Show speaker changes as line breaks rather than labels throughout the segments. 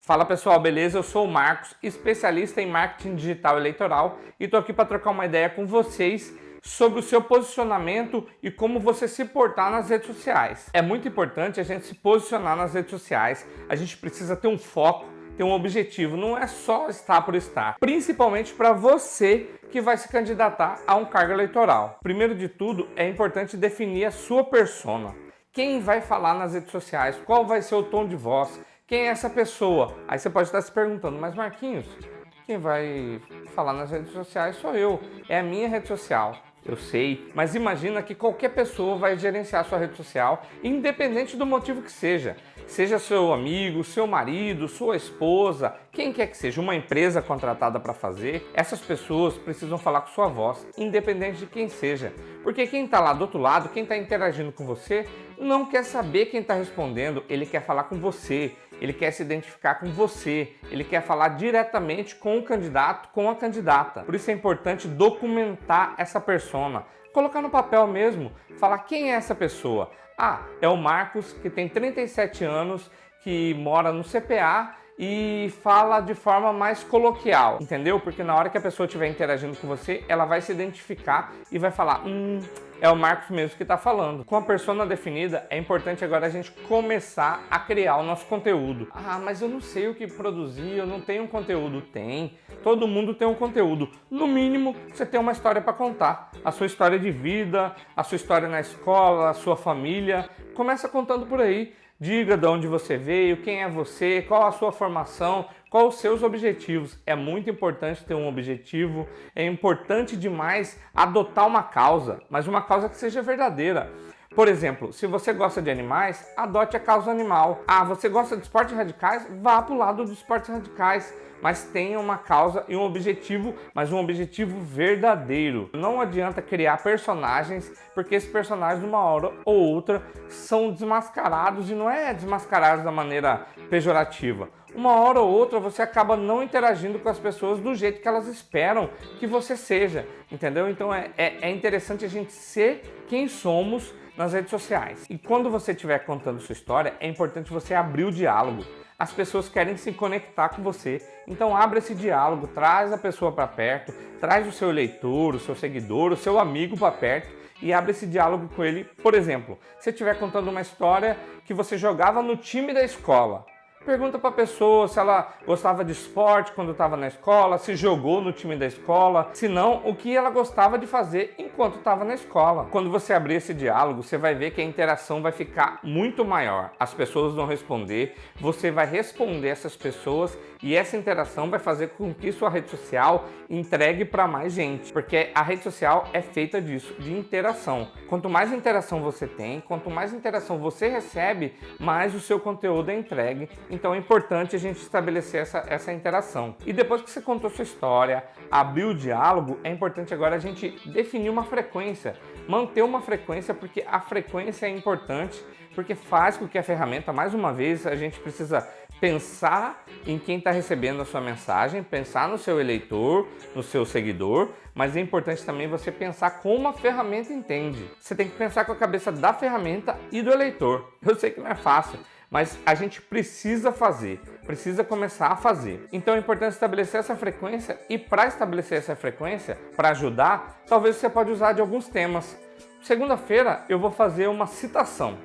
Fala pessoal, beleza? Eu sou o Marcos, especialista em marketing digital eleitoral e estou aqui para trocar uma ideia com vocês sobre o seu posicionamento e como você se portar nas redes sociais. É muito importante a gente se posicionar nas redes sociais, a gente precisa ter um foco, ter um objetivo, não é só estar por estar, principalmente para você que vai se candidatar a um cargo eleitoral. Primeiro de tudo, é importante definir a sua persona. Quem vai falar nas redes sociais? Qual vai ser o tom de voz? Quem é essa pessoa? Aí você pode estar se perguntando, mas Marquinhos, quem vai falar nas redes sociais sou eu, é a minha rede social. Eu sei, mas imagina que qualquer pessoa vai gerenciar sua rede social, independente do motivo que seja. Seja seu amigo, seu marido, sua esposa, quem quer que seja, uma empresa contratada para fazer, essas pessoas precisam falar com sua voz, independente de quem seja. Porque quem está lá do outro lado, quem está interagindo com você, não quer saber quem está respondendo, ele quer falar com você. Ele quer se identificar com você, ele quer falar diretamente com o candidato, com a candidata. Por isso é importante documentar essa persona, colocar no papel mesmo, falar quem é essa pessoa. Ah, é o Marcos, que tem 37 anos, que mora no CPA e fala de forma mais coloquial, entendeu? Porque na hora que a pessoa estiver interagindo com você, ela vai se identificar e vai falar, é o Marcos mesmo que está falando. Com a persona definida, é importante agora a gente começar a criar o nosso conteúdo. Ah, mas eu não sei o que produzir, eu não tenho um conteúdo. Tem, todo mundo tem um conteúdo. No mínimo, você tem uma história para contar. A sua história de vida, a sua história na escola, a sua família. Começa contando por aí. Diga de onde você veio, quem é você, qual a sua formação, quais os seus objetivos. É muito importante ter um objetivo, é importante demais adotar uma causa, mas uma causa que seja verdadeira. Por exemplo, se você gosta de animais, adote a causa animal. Ah, você gosta de esportes radicais? Vá para o lado dos esportes radicais. Mas tenha uma causa e um objetivo, mas um objetivo verdadeiro. Não adianta criar personagens, porque esses personagens, de uma hora ou outra, são desmascarados, e não é desmascarados da maneira pejorativa. Uma hora ou outra você acaba não interagindo com as pessoas do jeito que elas esperam que você seja, entendeu? Então é interessante a gente ser quem somos nas redes sociais. E quando você estiver contando sua história, é importante você abrir o diálogo. As pessoas querem se conectar com você, então abre esse diálogo, traz a pessoa para perto, traz o seu eleitor, o seu seguidor, o seu amigo para perto e abre esse diálogo com ele. Por exemplo, se estiver contando uma história que você jogava no time da escola, pergunta para a pessoa se ela gostava de esporte quando estava na escola, se jogou no time da escola, se não, o que ela gostava de fazer enquanto estava na escola. Quando você abrir esse diálogo, você vai ver que a interação vai ficar muito maior. As pessoas vão responder, você vai responder essas pessoas e essa interação vai fazer com que sua rede social entregue para mais gente, porque a rede social é feita disso, de interação. Quanto mais interação você tem, quanto mais interação você recebe, mais o seu conteúdo é entregue. Então é importante a gente estabelecer essa interação. E depois que você contou sua história, abriu o diálogo, é importante agora a gente definir uma frequência, manter uma frequência, porque a frequência é importante, porque faz com que a ferramenta, mais uma vez, a gente precisa pensar em quem está recebendo a sua mensagem, pensar no seu eleitor, no seu seguidor, mas é importante também você pensar como a ferramenta entende. Você tem que pensar com a cabeça da ferramenta e do eleitor. Eu sei que não é fácil, mas a gente precisa fazer, precisa começar a fazer. Então é importante estabelecer essa frequência e para estabelecer essa frequência, para ajudar, talvez você pode usar de alguns temas. Segunda-feira eu vou fazer uma citação.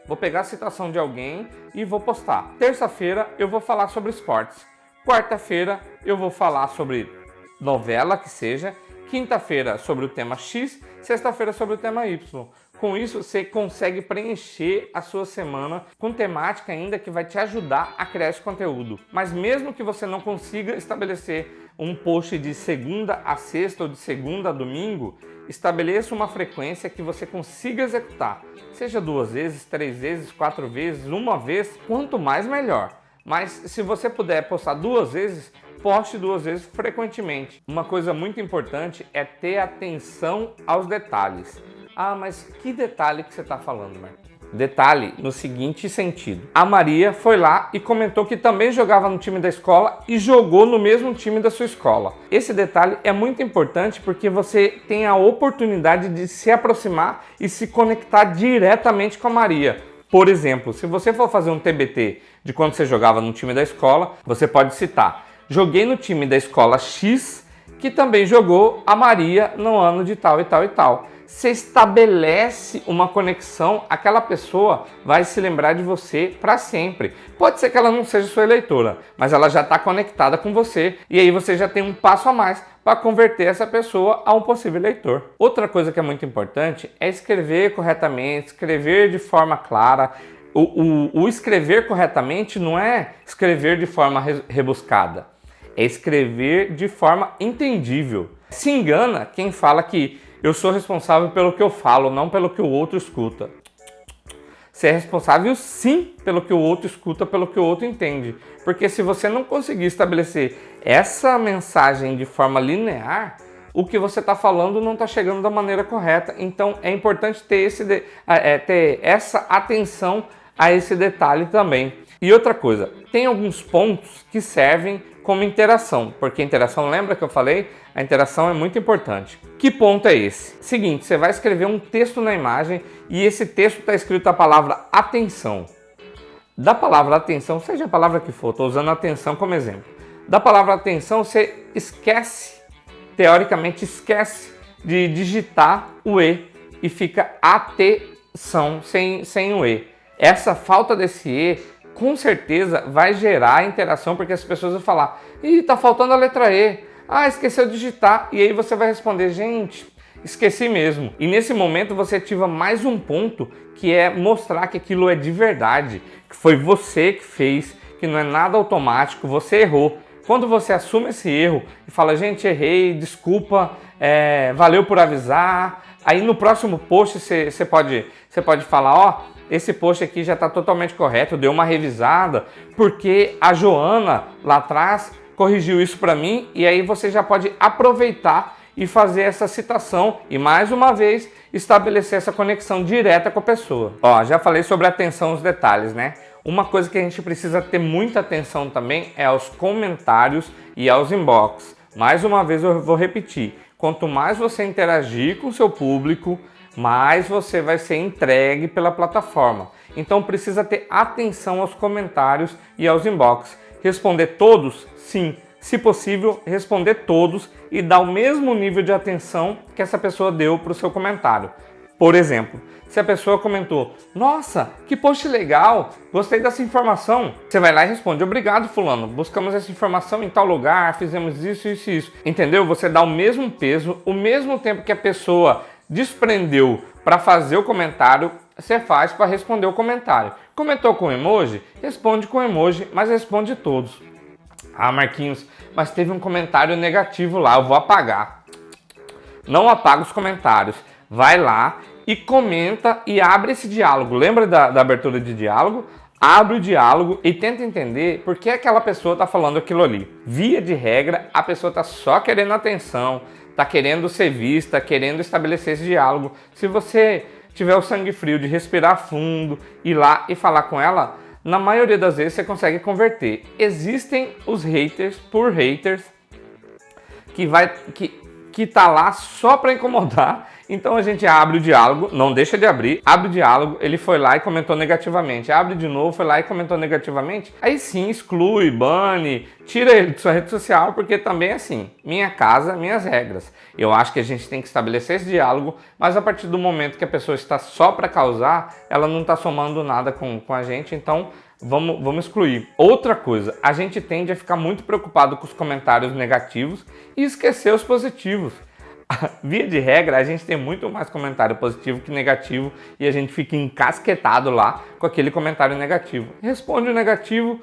Vou pegar a citação de alguém e vou postar. Terça-feira eu vou falar sobre esportes. Quarta-feira eu vou falar sobre novela, que seja. Quinta-feira sobre o tema X. Sexta-feira sobre o tema Y. Com isso, você consegue preencher a sua semana com temática ainda que vai te ajudar a criar esse conteúdo. Mas mesmo que você não consiga estabelecer um post de segunda a sexta ou de segunda a domingo, estabeleça uma frequência que você consiga executar. Seja 2 vezes, 3 vezes, 4 vezes, uma vez, quanto mais melhor. Mas se você puder postar 2 vezes, poste 2 vezes frequentemente. Uma coisa muito importante é ter atenção aos detalhes. Ah, mas que detalhe que você está falando, Marcos? Detalhe no seguinte sentido. A Maria foi lá e comentou que também jogava no time da escola e jogou no mesmo time da sua escola. Esse detalhe é muito importante porque você tem a oportunidade de se aproximar e se conectar diretamente com a Maria. Por exemplo, se você for fazer um TBT de quando você jogava no time da escola, você pode citar: joguei no time da escola X, que também jogou a Maria no ano de tal e tal e tal. Você estabelece uma conexão, aquela pessoa vai se lembrar de você para sempre. Pode ser que ela não seja sua eleitora, mas ela já está conectada com você e aí você já tem um passo a mais para converter essa pessoa a um possível eleitor. Outra coisa que é muito importante é escrever corretamente, escrever de forma clara. O escrever corretamente não é escrever de forma rebuscada, é escrever de forma entendível. Se engana quem fala que eu sou responsável pelo que eu falo, não pelo que o outro escuta. Você é responsável sim pelo que o outro escuta, pelo que o outro entende. Porque se você não conseguir estabelecer essa mensagem de forma linear, o que você está falando não está chegando da maneira correta. Então é importante ter essa atenção a esse detalhe também. E outra coisa, tem alguns pontos que servem como interação, porque interação, lembra que eu falei? A interação é muito importante. Que ponto é esse? Seguinte, você vai escrever um texto na imagem e esse texto está escrito a palavra atenção. Da palavra atenção, seja a palavra que for, estou usando atenção como exemplo. Da palavra atenção, você esquece, teoricamente esquece de digitar o E e fica atenção sem o E. Essa falta desse E com certeza vai gerar interação, porque as pessoas vão falar: ih, tá faltando a letra E, esqueceu de digitar, e aí você vai responder: gente, esqueci mesmo. E nesse momento você ativa mais um ponto, que é mostrar que aquilo é de verdade, que foi você que fez, que não é nada automático, você errou. Quando você assume esse erro e fala: gente, errei, desculpa, valeu por avisar, aí no próximo post você pode falar: esse post aqui já está totalmente correto, deu uma revisada, porque a Joana lá atrás corrigiu isso para mim, e aí você já pode aproveitar e fazer essa citação e mais uma vez estabelecer essa conexão direta com a pessoa. Já falei sobre atenção aos detalhes, né? Uma coisa que a gente precisa ter muita atenção também é aos comentários e aos inbox. Mais uma vez eu vou repetir, quanto mais você interagir com o seu público, mais você vai ser entregue pela plataforma. Então precisa ter atenção aos comentários e aos inbox. Responder todos? Sim. Se possível, responder todos e dar o mesmo nível de atenção que essa pessoa deu para o seu comentário. Por exemplo, se a pessoa comentou: nossa, que post legal, gostei dessa informação, você vai lá e responde: obrigado fulano, buscamos essa informação em tal lugar, fizemos isso, isso e isso. Entendeu? Você dá o mesmo peso, o mesmo tempo que a pessoa desprendeu para fazer o comentário, você faz para responder o comentário. Comentou com emoji? Responde com emoji, mas responde todos. Marquinhos, mas teve um comentário negativo lá, eu vou apagar. Não apaga os comentários. Vai lá e comenta e abre esse diálogo. Lembra da abertura de diálogo? Abre o diálogo e tenta entender por que aquela pessoa está falando aquilo ali. Via de regra, a pessoa está só querendo atenção, está querendo ser vista, querendo estabelecer esse diálogo. Se você tiver o sangue frio de respirar fundo, ir lá e falar com ela, na maioria das vezes você consegue converter. Existem os haters por haters que tá lá só para incomodar. Então a gente abre o diálogo, não deixa de abrir, abre o diálogo, ele foi lá e comentou negativamente, abre de novo, foi lá e comentou negativamente, aí sim exclui, bane, tira ele de sua rede social, porque também é assim, minha casa, minhas regras. Eu acho que a gente tem que estabelecer esse diálogo, mas a partir do momento que a pessoa está só para causar, ela não está somando nada com a gente, então vamos excluir. Outra coisa, a gente tende a ficar muito preocupado com os comentários negativos e esquecer os positivos. Via de regra, a gente tem muito mais comentário positivo que negativo e a gente fica encasquetado lá com aquele comentário negativo. Responde o negativo,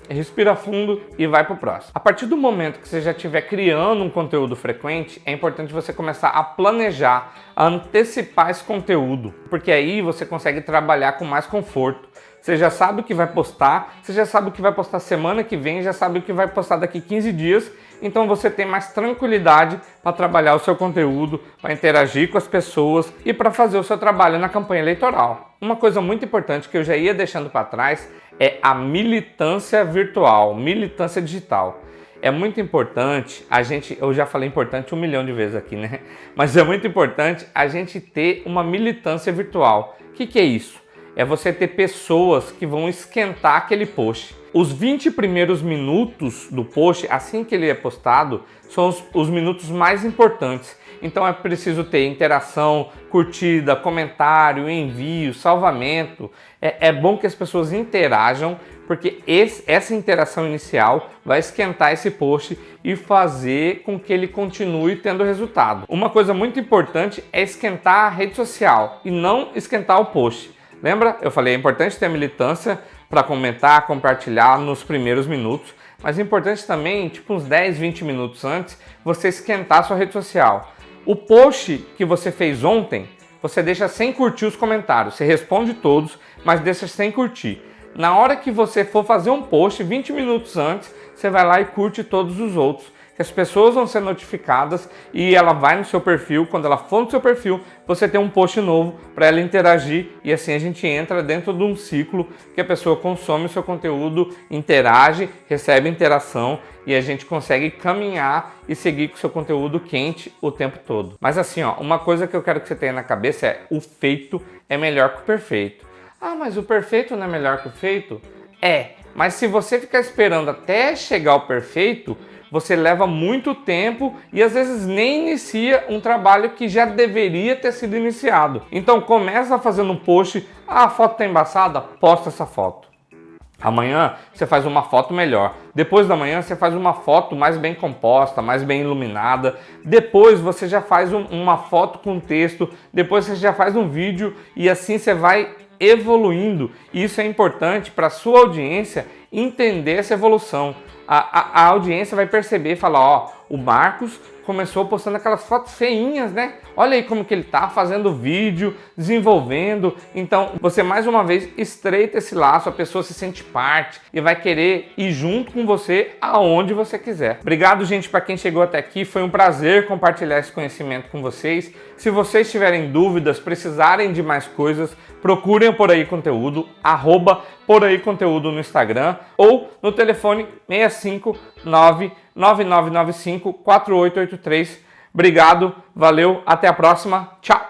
respira fundo e vai pro próximo. A partir do momento que você já estiver criando um conteúdo frequente, é importante você começar a planejar, a antecipar esse conteúdo, porque aí você consegue trabalhar com mais conforto. Você já sabe o que vai postar, você já sabe o que vai postar semana que vem, já sabe o que vai postar daqui 15 dias, então você tem mais tranquilidade para trabalhar o seu conteúdo, para interagir com as pessoas e para fazer o seu trabalho na campanha eleitoral. Uma coisa muito importante que eu já ia deixando para trás é a militância virtual, militância digital. É muito importante eu já falei importante 1 milhão de vezes aqui, né? Mas é muito importante a gente ter uma militância virtual. O que é isso? é você ter pessoas que vão esquentar aquele post. Os 20 primeiros minutos do post, assim que ele é postado, são os minutos mais importantes. Então é preciso ter interação, curtida, comentário, envio, salvamento. É bom que as pessoas interajam, porque essa interação inicial vai esquentar esse post e fazer com que ele continue tendo resultado. Uma coisa muito importante é esquentar a rede social e não esquentar o post. Lembra? Eu falei, é importante ter militância para comentar, compartilhar nos primeiros minutos, mas é importante também, tipo uns 10, 20 minutos antes, você esquentar a sua rede social. O post que você fez ontem, você deixa sem curtir os comentários, você responde todos, mas deixa sem curtir. Na hora que você for fazer um post, 20 minutos antes, você vai lá e curte todos os outros, que as pessoas vão ser notificadas e ela vai no seu perfil. Quando ela for no seu perfil, você tem um post novo para ela interagir e assim a gente entra dentro de um ciclo que a pessoa consome o seu conteúdo, interage, recebe interação e a gente consegue caminhar e seguir com o seu conteúdo quente o tempo todo. Mas assim, ó, uma coisa que eu quero que você tenha na cabeça é: o feito é melhor que o perfeito. Ah, mas o perfeito não é melhor que o feito? É, mas se você ficar esperando até chegar ao perfeito, você leva muito tempo e às vezes nem inicia um trabalho que já deveria ter sido iniciado. Então começa fazendo um post, a foto tá embaçada, posta essa foto. Amanhã você faz uma foto melhor. Depois da manhã você faz uma foto mais bem composta, mais bem iluminada. Depois você já faz uma foto com texto. Depois você já faz um vídeo e assim você vai evoluindo. Isso é importante para a sua audiência entender essa evolução. A audiência vai perceber e falar: ó, o Marcos começou postando aquelas fotos feinhas, né? Olha aí como que ele tá fazendo vídeo, desenvolvendo. Então você mais uma vez estreita esse laço, a pessoa se sente parte e vai querer ir junto com você aonde você quiser. Obrigado, gente, para quem chegou até aqui. Foi um prazer compartilhar esse conhecimento com vocês. Se vocês tiverem dúvidas, precisarem de mais coisas, procurem o Por Aí Conteúdo, @Por Aí Conteúdo no Instagram ou no telefone 659-9995-4883. Obrigado, valeu, até a próxima, tchau!